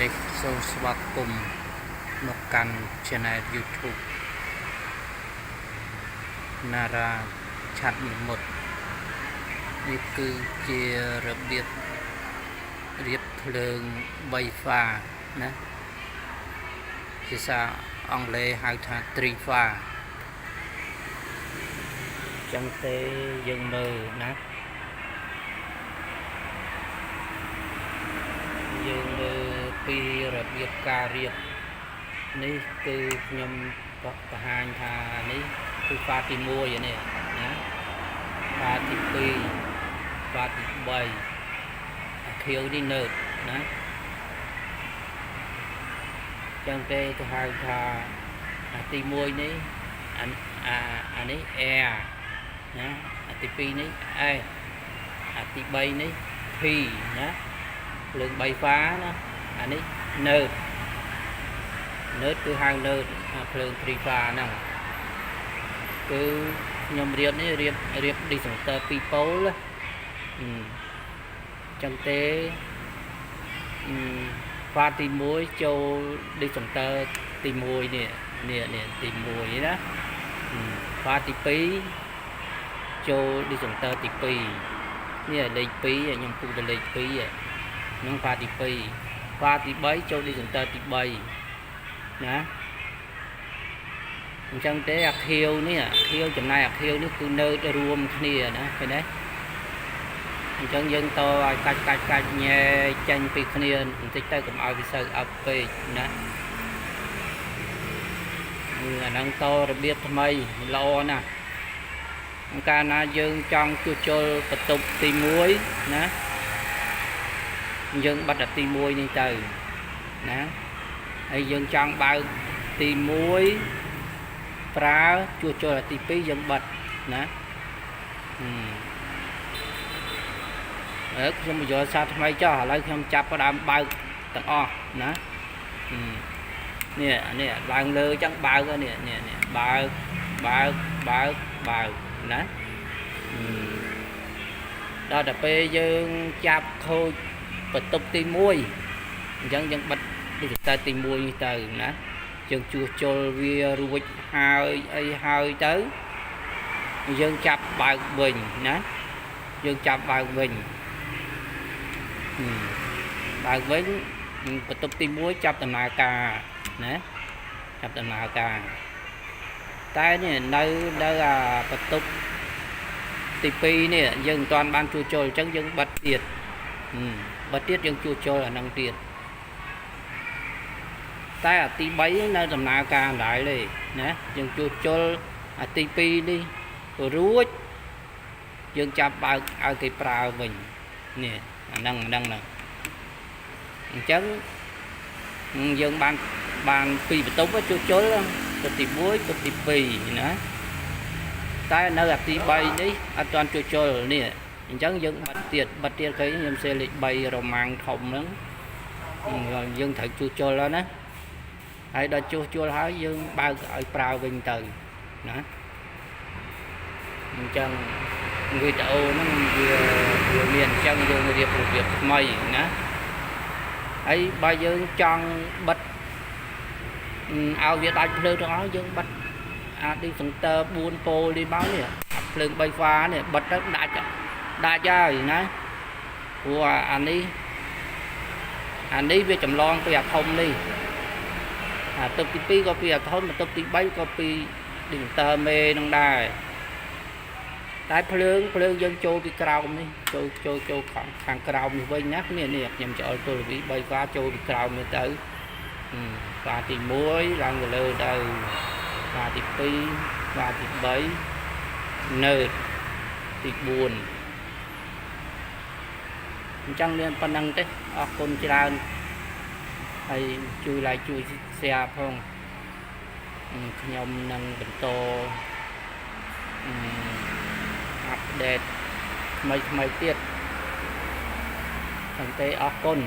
នេះសូមស្វាគមន៍មកកាន់ Channel YouTube Nara ឆាត់មុតនេះគឺជារបៀបរៀបភ្លើង3 pha ណាភាសាអង់គ្លេសហៅថា 3 pha ចឹងទេយើងមើលណាយើងមើលពីរបៀបការរៀបនេះគឺខ្ញុំបង្ហាញថានេះគឺ pha ទី1នេះណា pha ទី2 pha ទី3ខៀវនេះនើតណាចឹងទេគេហៅថាទី1នេះអានេះ air ណាទី2នេះ S ទី3នេះ P ណាលើក3 pha ណាអានេះនើតគឺហៅនើតភ្លើង3 pha ហ្នឹងគឺខ្ញុំរៀបនេះរៀប disjunction 2 pole ចឹងទេ pha ទី1ចូល disjunction ទី1នេះទី1ណា pha ទី2ចូល disjunction ទី2នេះលេខ2ខ្ញុំពុះទៅលេខ2ហ្នឹង pha ទី2 pha ទី3ចូល disjunction ទី3ណាអញ្ចឹងទេអាខៀវនេះចំណាយអាខៀវនេះគឺនៅរួមគ្នាណាឃើញទេអញ្ចឹងយើងតឲ្យកាច់ញែចេញពីគ្នាបន្តិចទៅកុំឲ្យវាសូវអឹបពេកណាអាហ្នឹងតរបៀបថ្មីល្អណាស់កាលណាយើងចង់ជួសជុលបន្ទប់ទី1ណាយើងបិទអាទី1នេះទៅណាហើយយើងចង់បើកទី1ប្រើជួសជុលអាទី2យើងបិទណាខ្ញុំបញ្យល់សារថ្មីចុះឥឡូវខ្ញុំចាប់ផ្ដើមបើកទាំងអស់ណានេះឡើងលើចឹងបើកនេះបើកណាដល់តែពេលយើងចាប់ខូចបន្ទប់ទី1អញ្ចឹងយើងបិទទីទៅទី1នេះទៅណាយើងជួសជុលវារួចហើយទៅយើងចាប់បើកវិញណាយើងចាប់បើកវិញបន្ទប់ទី1ចាប់ដំណើរការណាចាប់ដំណើរការតែនេះនៅអាបន្ទប់ទី2នេះយើងមិនទាន់បានជួសជុលអញ្ចឹងយើងបិទទៀតយើងជួសជុលអានឹងទៀតតែអាទី3នៅដំណើរការដដែលទេណាយើងជួសជុលអាទី2នេះរួចយើងចាប់បើកឲ្យគេប្រើវិញនេះអាហ្នឹងអញ្ចឹងយើងបានពីបន្ទប់ជួសជុលបន្ទប់ទី1បន្ទប់ទី2ណាតែនៅអាទី3នេះអត់ទាន់ជួសជុលនេះអញ្ចឹងយើងបិទទៀតឃើញខ្ញុំសេលេខ3រ៉ូម៉ាំងធំហ្នឹងយើងត្រូវជួសជុលហើយណាហើយដល់ជួសជុលហើយយើងបើកឲ្យប្រើវិញទៅណាអញ្ចឹងវីដេអូហ្នឹងវាមានអញ្ចឹងយើងរៀបរបៀបថ្មីណាហើយបើយើងចង់បិទឲ្យវាដាច់ភ្លើងទាំងអស់យើងបិទអាឌីសង្ទ័រ4 pole នេះមកនេះភ្លើង3 pha នេះបិទទៅដាច់ហើយណាព្រោះអានេះវាចម្លងពីអាធំនេះបន្ទប់ទី2ក៏ពីអាធំបន្ទប់ទី3ក៏ពីឌីសង្ទ័រមេនឹងដែរតែភ្លើងយើងចូលពីក្រោមនេះចូលខាងក្រោមនេះវិញណានេះខ្ញុំចូលទូរវី3 pha ចូលពីក្រោមនេះទៅpha ទី1ឡើងទៅលើទៅ pha ទី2 pha ទី3នើតទី4អញ្ចឹងមានប៉ុណ្្នឹងទេអរគុណច្រើនហើយជួយ like ជួយ share ផងខ្ញុំនឹងបន្តអាប់ដេតថ្មីទៀតអញ្ចឹងទេអរគុណ